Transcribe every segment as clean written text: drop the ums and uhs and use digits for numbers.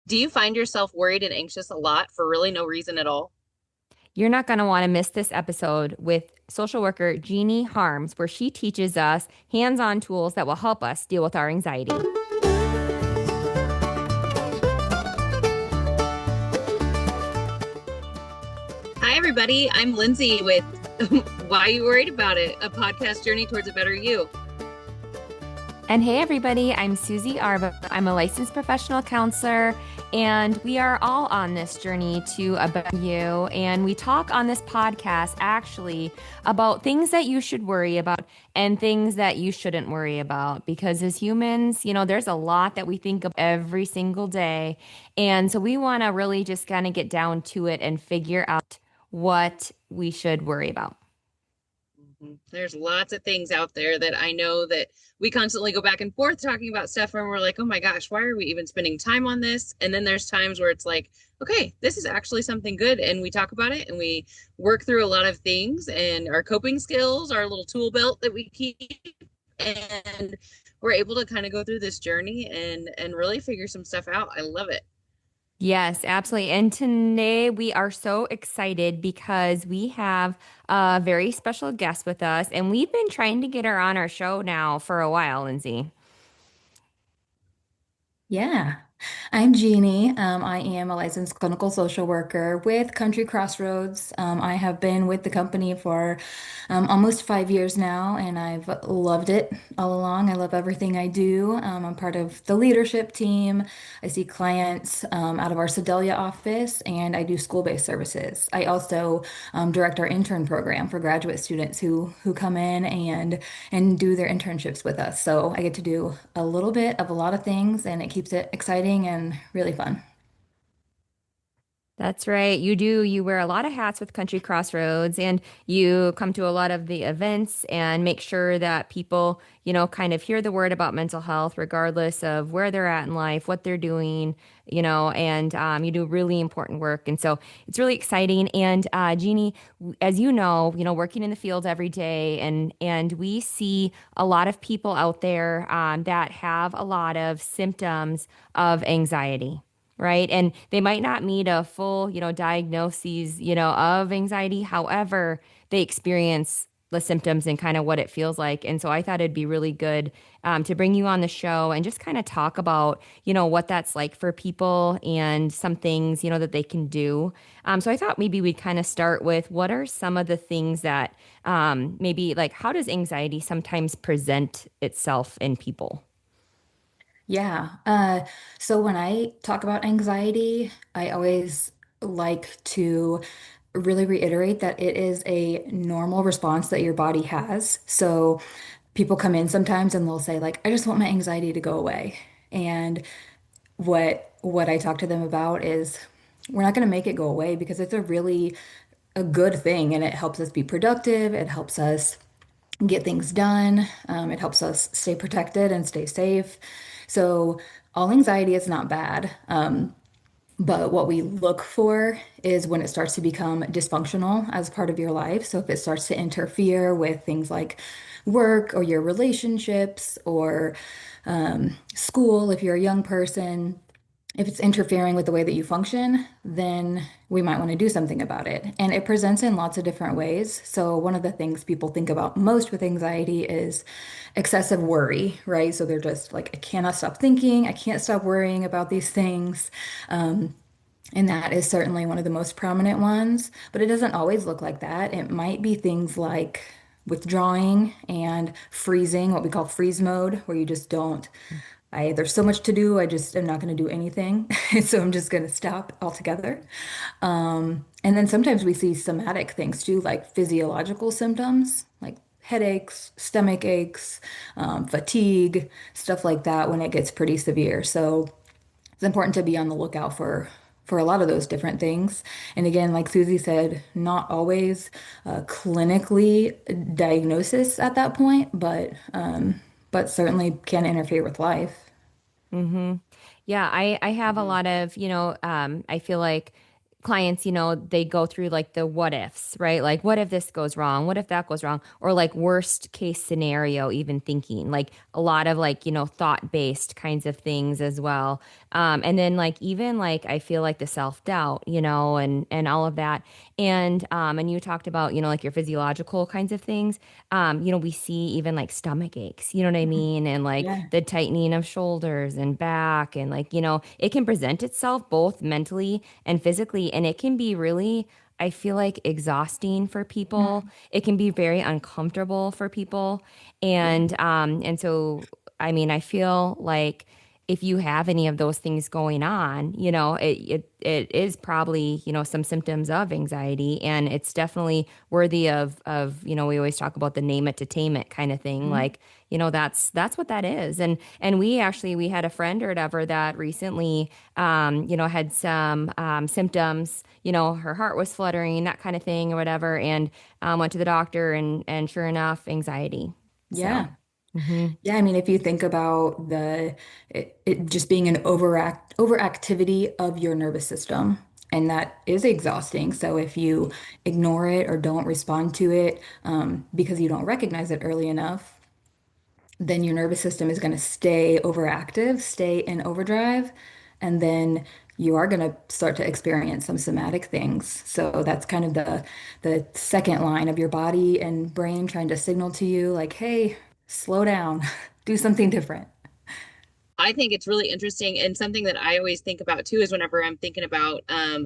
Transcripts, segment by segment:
Do you find yourself worried and anxious a lot for really no reason at all? You're not going to want to miss this episode with social worker Geni Harms, where she teaches us hands-on tools that will help us deal with our anxiety. Hi, everybody. I'm Lindsay with Why Are You Worried About It? A podcast journey towards a better you. And hey, everybody, I'm Susie Arba. I'm a licensed professional counselor, and we are all on this journey to a better you. And we talk on this podcast actually about things that you should worry about and things that you shouldn't worry about. Because as humans, there's a lot that we think of every single day. And so we want to really just kind of get down to it and figure out what we should worry about. There's lots of things out there that I know that we constantly go back and forth talking about stuff and we're like, oh my gosh, why are we even spending time on this? And then there's times where it's like, okay, this is actually something good. And we talk about it and we work through a lot of things and our coping skills, our little tool belt that we keep. And we're able to kind of go through this journey and really figure some stuff out. I love it. Yes, absolutely. And today we are so excited because we have a very special guest with us, and we've been trying to get her on our show now for a while, Lindsay. Yeah, I'm Jeannie. I am a licensed clinical social worker with Country Crossroads. I have been with the company for almost 5 years now, and I've loved it all along. I love everything I do. I'm part of the leadership team. I see clients out of our Sedalia office, and I do school-based services. I also direct our intern program for graduate students who come in and do their internships with us. So I get to do a little bit of a lot of things, and it keeps it exciting and really fun. That's right. You do. You wear a lot of hats with Country Crossroads and you come to a lot of the events and make sure that people, kind of hear the word about mental health, regardless of where they're at in life, what they're doing, and you do really important work. And so it's really exciting. And Jeannie, as working in the field every day and we see a lot of people out there that have a lot of symptoms of anxiety, right? And they might not meet a full, diagnoses, of anxiety. However, they experience the symptoms and kind of what it feels like. And so I thought it'd be really good to bring you on the show and just kind of talk about, what that's like for people and some things, that they can do. So I thought maybe we'd kind of start with what are some of the things that maybe like how does anxiety sometimes present itself in people? Yeah. So when I talk about anxiety, I always like to really reiterate that it is a normal response that your body has. So people come in sometimes and they'll say like, I just want my anxiety to go away. And what I talk to them about is we're not going to make it go away because it's a good thing and it helps us be productive. It helps us get things done. It helps us stay protected and stay safe. So all anxiety is not bad. But what we look for is when it starts to become dysfunctional as part of your life. So if it starts to interfere with things like work or your relationships or school, if you're a young person, if it's interfering with the way that you function, then we might want to do something about it. And it presents in lots of different ways. So, one of the things people think about most with anxiety is excessive worry, right? So, they're just like, I cannot stop thinking, I can't stop worrying about these things. And that is certainly one of the most prominent ones, but it doesn't always look like that. It might be things like withdrawing and freezing, what we call freeze mode, where you just don't there's so much to do, I just am not going to do anything. So I'm just going to stop altogether. And then sometimes we see somatic things too, like physiological symptoms, like headaches, stomach aches, fatigue, stuff like that when it gets pretty severe. So it's important to be on the lookout for a lot of those different things. And again, like Susie said, not always clinically diagnosis at that point, but certainly can interfere with life. Mm-hmm. Yeah, I have a Mhm. lot of, I feel like clients, they go through like the what ifs, right? Like, what if this goes wrong? What if that goes wrong? Or like worst case scenario, even thinking like a lot of like, thought based kinds of things as well. And then like even like I feel like the self-doubt, and all of that. And you talked about, like your physiological kinds of things. We see even like stomach aches, you know what I Mhm. mean? And like Yeah. the tightening of shoulders and back and like, it can present itself both mentally and physically, and it can be really, I feel like, exhausting for people. Mhm. It can be very uncomfortable for people. Yeah. And so I mean, I feel like if you have any of those things going on, it is probably, some symptoms of anxiety, and it's definitely worthy of, we always talk about the name it to tame it kind of thing. Mhm. Like, that's what that is. And we had a friend or whatever that recently, had some symptoms, her heart was fluttering, that kind of thing or whatever, and went to the doctor and sure enough, anxiety. So, Yeah. hmm Yeah, I mean, if you think about it just being an overactivity of your nervous system, and that is exhausting. So if you ignore it or don't respond to it because you don't recognize it early enough, then your nervous system is going to stay overactive, stay in overdrive, and then you are going to start to experience some somatic things. So that's kind of the second line of your body and brain trying to signal to you like, hey, slow down, do something different. I think it's really interesting, and something that I always think about too is whenever I'm thinking about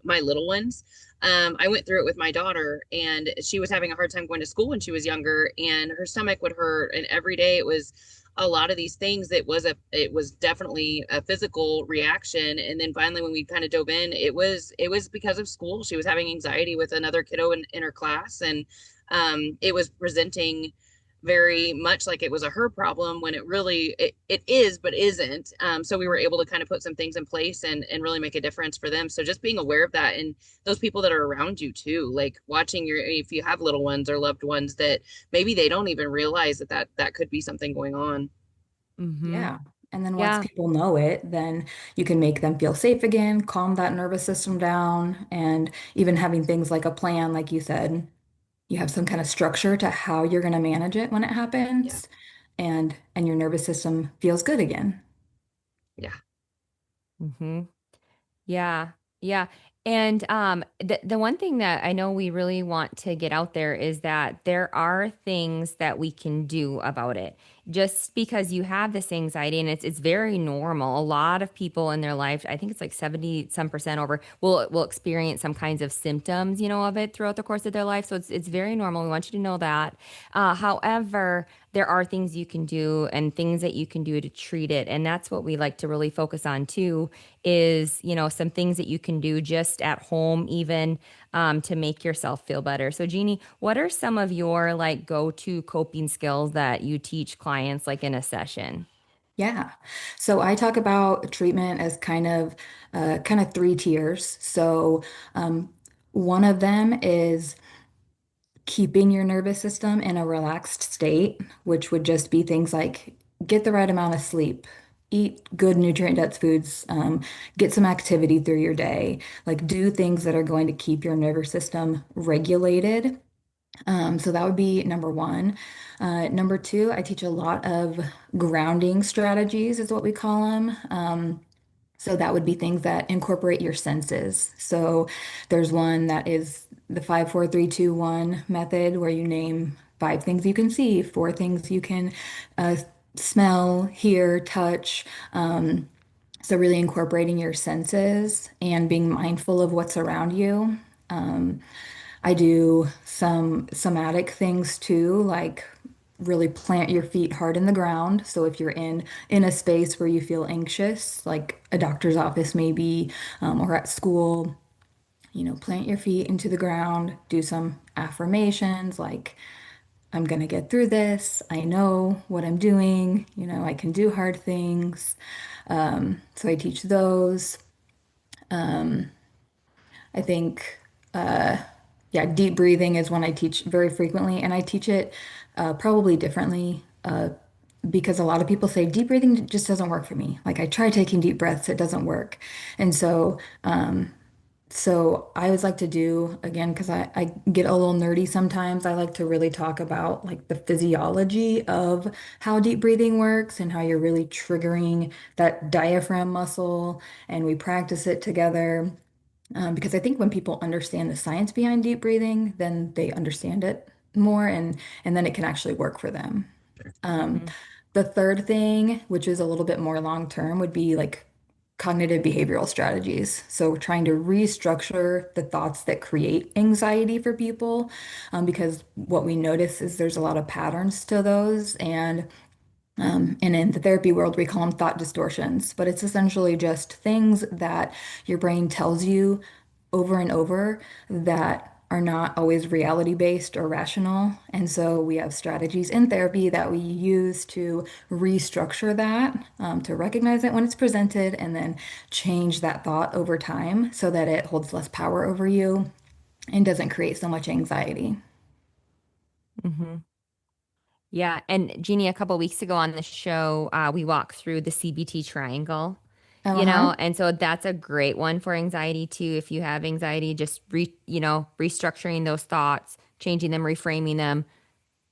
my little ones. I went through it with my daughter, and she was having a hard time going to school when she was younger, and her stomach would hurt, and every day it was a lot of these things. It was definitely a physical reaction, and then finally when we kind of dove in, it was because of school. She was having anxiety with another kiddo in her class, and it was presenting very much like it was a her problem when it is but isn't. So we were able to kind of put some things in place and really make a difference for them. So just being aware of that, and those people that are around you too, like watching your, if you have little ones or loved ones that maybe they don't even realize that could be something going on. hmm Yeah. And then once Yeah. people know it, then you can make them feel safe again, calm that nervous system down, and even having things like a plan, like you said, you have some kind of structure to how you're going to manage it when it Yeah. happens, and your nervous system feels good again. Yeah. hmm Yeah, yeah. And the one thing that I know we really want to get out there is that there are things that we can do about it. Just because you have this anxiety, and it's very normal. A lot of people in their life, I think it's like 70 some percent over, will experience some kinds of symptoms, of it throughout the course of their life. So it's very normal. We want you to know that. However, there are things you can do and things that you can do to treat it. And that's what we like to really focus on too, is, some things that you can do just at home, even to make yourself feel better. So, Jeannie, what are some of your like go-to coping skills that you teach clients like in a session? Yeah. So I talk about treatment as kind of three tiers. So one of them is keeping your nervous system in a relaxed state, which would just be things like get the right amount of sleep, eat good nutrient-dense foods, get some activity through your day, like do things that are going to keep your nervous system regulated. So that would be number one. Number two, I teach a lot of grounding strategies, is what we call them. So that would be things that incorporate your senses. So there's one that is the 5, 4, 3, 2, 1 method, where you name five things you can see, four things you can uh, smell, hear, touch. So really incorporating your senses and being mindful of what's around you. I do some somatic things too, like really plant your feet hard in the ground. So if you're in a space where you feel anxious, like a doctor's office maybe, or at school, plant your feet into the ground, do some affirmations like I'm gonna get through this. I know what I'm doing. I can do hard things. So I teach those. I think, yeah, deep breathing is one I teach very frequently, and I teach it probably differently because a lot of people say deep breathing just doesn't work for me. Like I try taking deep breaths, it doesn't work. And so So I always like to do, again, because I get a little nerdy sometimes, I like to really talk about like the physiology of how deep breathing works and how you're really triggering that diaphragm muscle, and we practice it together. Because I think when people understand the science behind deep breathing, then they understand it more, and then it can actually work for them. Um, Hmm. the third thing, which is a little bit more long term, would be like cognitive behavioral strategies. So trying to restructure the thoughts that create anxiety for people, because what we notice is there's a lot of patterns to those, and in the therapy world, we call them thought distortions, but it's essentially just things that your brain tells you over and over that are not always reality based or rational. And so we have strategies in therapy that we use to restructure that, to recognize it when it's presented, and then change that thought over time so that it holds less power over you and doesn't create so much anxiety. Hmm. Yeah. And Jeannie, a couple weeks ago on the show, we walked through the CBT triangle, Uh-huh. and so that's a great one for anxiety too. If you have anxiety, just restructuring those thoughts, changing them, reframing them,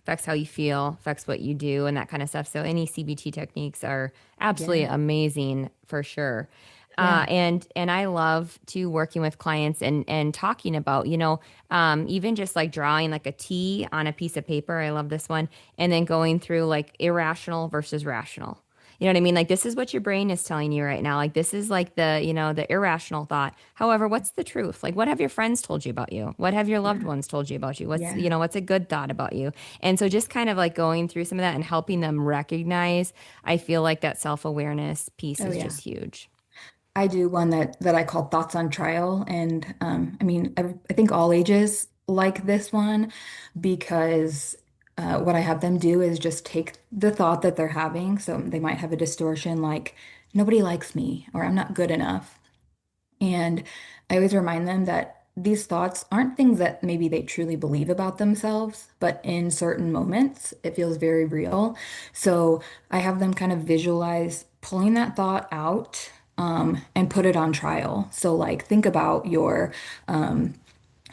affects how you feel, affects what you do, and that kind of stuff. So any CBT techniques are absolutely Yeah. amazing for sure. Yeah. And I love to working with clients and talking about, even just like drawing like a T on a piece of paper. I love this one. And then going through like irrational versus rational. You know what I mean? Like this is what your brain is telling you right now. Like this is like the irrational thought. However, what's the truth? Like what have your friends told you about you? What have your loved Yeah. ones told you about you? Yeah. What's a good thought about you? And so just kind of like going through some of that and helping them recognize, I feel like that self-awareness piece Oh, is yeah. just huge. I do one that I call Thoughts on Trial. And I mean, I think all ages like this one because what I have them do is just take the thought that they're having. So they might have a distortion like, nobody likes me, or I'm not good enough. And I always remind them that these thoughts aren't things that maybe they truly believe about themselves, but in certain moments, it feels very real. So I have them kind of visualize pulling that thought out, and put it on trial. So, like, think about um,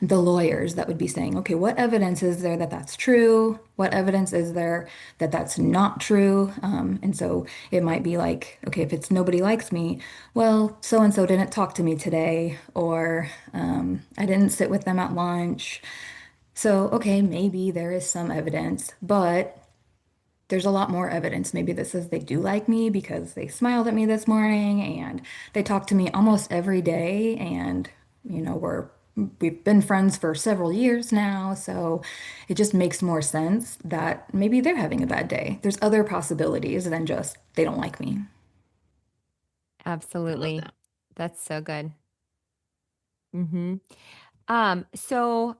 the lawyers that would be saying, okay, what evidence is there that that's true? What evidence is there that that's not true? And so it might be like, okay, if it's nobody likes me, well, so and so didn't talk to me today, or I didn't sit with them at lunch. So, okay, maybe there is some evidence, but there's a lot more evidence maybe that says they do like me because they smiled at me this morning and they talk to me almost every day, and we've been friends for several years now, so it just makes more sense that maybe they're having a bad day. There's other possibilities than just they don't like me. I love Absolutely. that. That's so good. Hmm. So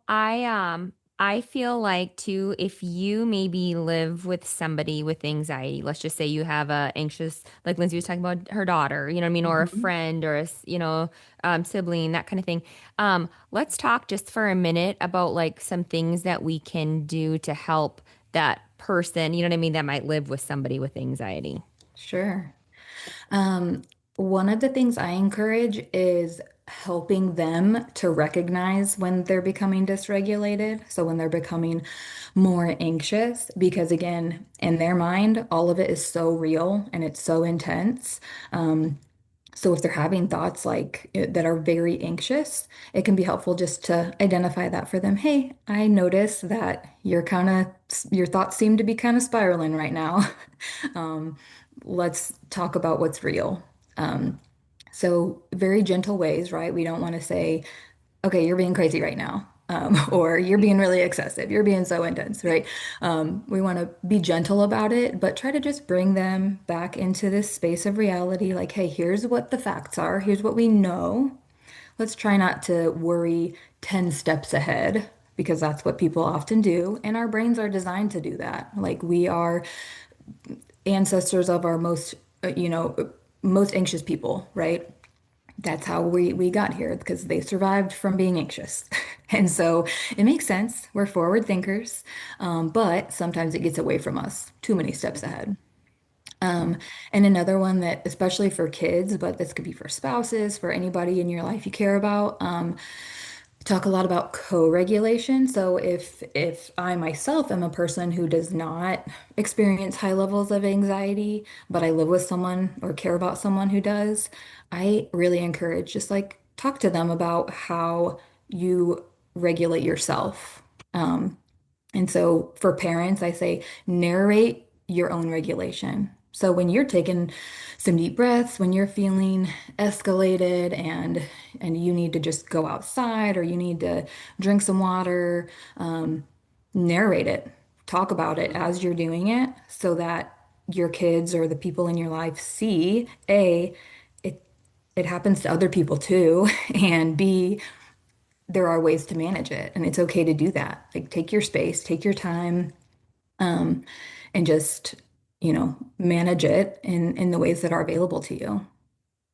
I feel like too, if you maybe live with somebody with anxiety, let's just say you have a anxious, like Lindsay was talking about her daughter, you know what I mean, or a Mhm. friend or sibling, that kind of thing. Let's talk just for a minute about like some things that we can do to help that person, you know what I mean, that might live with somebody with anxiety. Sure. Um, One of the things I encourage is helping them to recognize when they're becoming dysregulated. So when they're becoming more anxious, because again, in their mind, all of it is so real and it's so intense. So if they're having thoughts that are very anxious, it can be helpful just to identify that for them. Hey, I notice that your thoughts seem to be kind of spiraling right now. Um, let's talk about what's real. Um, so very gentle ways, right? We don't want to say, okay, you're being crazy right now. Or you're being really excessive. You're being so intense, right? We want to be gentle about it, but try to just bring them back into this space of reality. Like, hey, here's what the facts are. Here's what we know. Let's try not to worry 10 steps ahead because that's what people often do. And our brains are designed to do that. Like, we are ancestors of our most anxious people, right? That's how we got here because they survived from being anxious. And so it makes sense. We're forward thinkers, but sometimes it gets away from us, too many steps ahead. Um, and another one that, especially for kids, but this could be for spouses, for anybody in your life you care about, talk a lot about co-regulation. So if I myself am a person who does not experience high levels of anxiety, but I live with someone or care about someone who does, I really encourage just like talk to them about how you regulate yourself. Um, and so for parents, I say narrate your own regulation. So when you're taking some deep breaths, when you're feeling escalated and you need to just go outside or you need to drink some water, narrate it. Talk about it Mhm. as you're doing it so that your kids or the people in your life see A, it it happens to other people too, and B, there are ways to manage it and it's okay to do that. Like take your space, take your time, um, and just, manage it in the ways that are available to you.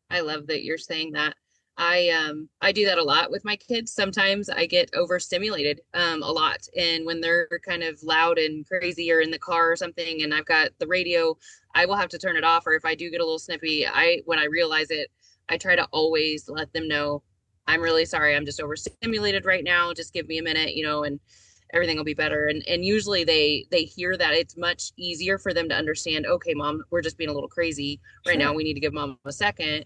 I love that you're saying that. I do that a lot with my kids. Sometimes I get overstimulated a lot. And when they're kind of loud and crazy or in the car or something and I've got the radio, I will have to turn it off. Or if I do get a little snippy, I when I realize it, I try to always let them know I'm really sorry. I'm just overstimulated right now. Just give me a minute, and everything will be better. And usually they hear that. It's much easier for them to understand, okay, mom, we're just being a little crazy right now. Sure. We need to give mom a second,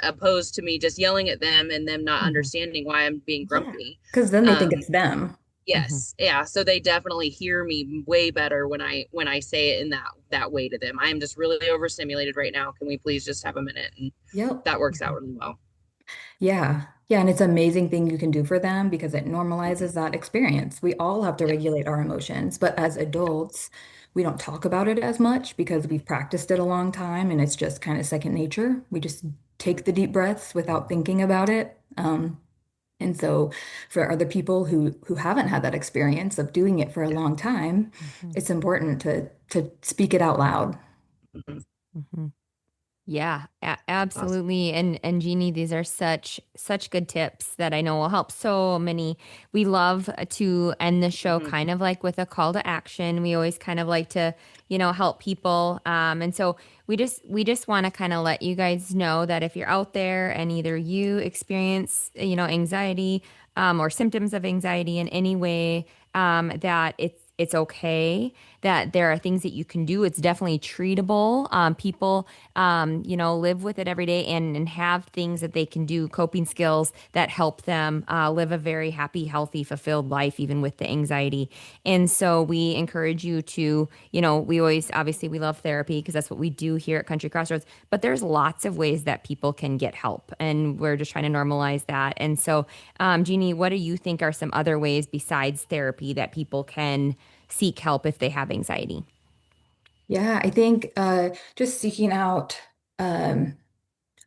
opposed to me just yelling at them and them not Hmm. understanding why I'm being Yeah. grumpy. Because then they think Um, it's them. Hmm. yes, yeah. So they definitely hear me way better when I say it in that way to them. I am just really overstimulated right now. Can we please just have a minute? And Yep. that works out really well. Yeah. Yeah. And it's an amazing thing you can do for them because it Mhm. normalizes that experience. We all have to Yep. regulate our emotions, but as adults, we don't talk about it as much because we've practiced it a long time and it's just kind of second nature. We just take the deep breaths without thinking about it. And so for other people who haven't had that experience of doing it for a Yeah. long time, Hmm. it's important to speak it out loud. Mhm. Hmm. Yeah, Awesome. absolutely. And Jeannie, these are such good tips that I know will help so many. We love to end the show Mhm. kind of like with a call to action. We always kind of like to, help people. And so we just want to kind of let you guys know that if you're out there and either you experience, anxiety, or symptoms of anxiety in any way, that it's okay, that there are things that you can do. It's definitely treatable. People live with it every day and have things that they can do, coping skills that help them live a very happy, healthy, fulfilled life, even with the anxiety. And so we encourage you to, we always, obviously, we love therapy because that's what we do here at Country Crossroads, but there's lots of ways that people can get help. And we're just trying to normalize that. And so, Jeannie, what do you think are some other ways besides therapy that people can seek help if they have anxiety? Yeah, I think just seeking out um,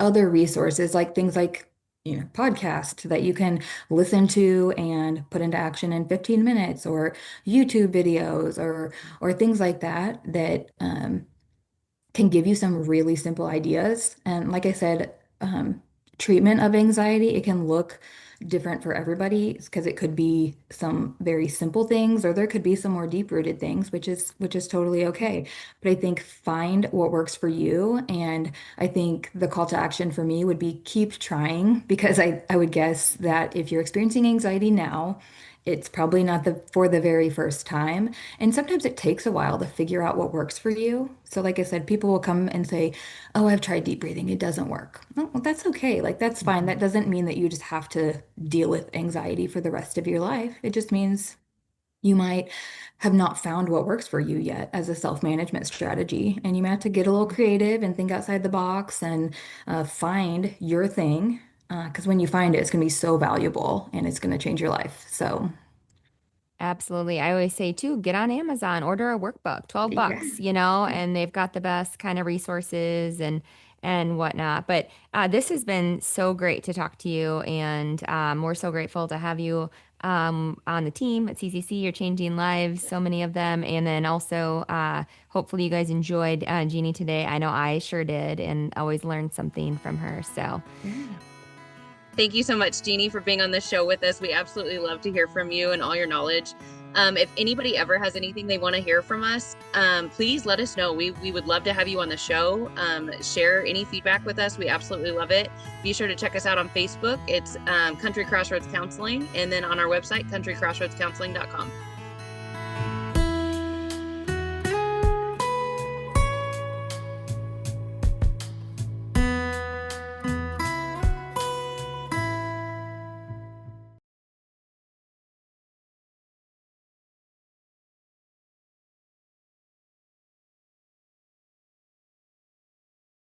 other resources like things like podcasts that you can listen to and put into action in 15 minutes or YouTube videos or things like that that can give you some really simple ideas. And like I said, treatment of anxiety, it can look different for everybody because it could be some very simple things or there could be some more deep-rooted things, which is totally okay. But I think find what works for you. And I think the call to action for me would be keep trying because I would guess that if you're experiencing anxiety now, it's probably not for the very first time. And sometimes it takes a while to figure out what works for you. So, like I said, people will come and say, "Oh, I've tried deep breathing. It doesn't work." Well, that's okay. Like, that's fine. Mhm. That doesn't mean that you just have to deal with anxiety for the rest of your life. It just means you might have not found what works for you yet as a self-management strategy. And you might have to get a little creative and think outside the box and find your thing. Because when you find it, it's going to be so valuable and it's going to change your life. So, Absolutely. I always say too, get on Amazon, order a workbook, 12 yeah. bucks, and they've got the best kind of resources and whatnot. But this has been so great to talk to you, and we're so grateful to have you on the team at CCC. You're changing lives, so many of them. And then also, hopefully you guys enjoyed Jeannie today. I know I sure did, and always learned something from her. So Yeah. Thank you so much, Jeannie, for being on this show with us. We absolutely love to hear from you and all your knowledge. If anybody ever has anything they want to hear from us, please let us know. We would love to have you on the show. Share any feedback with us. We absolutely love it. Be sure to check us out on Facebook. It's Country Crossroads Counseling, and then on our website, countrycrossroadscounseling.com.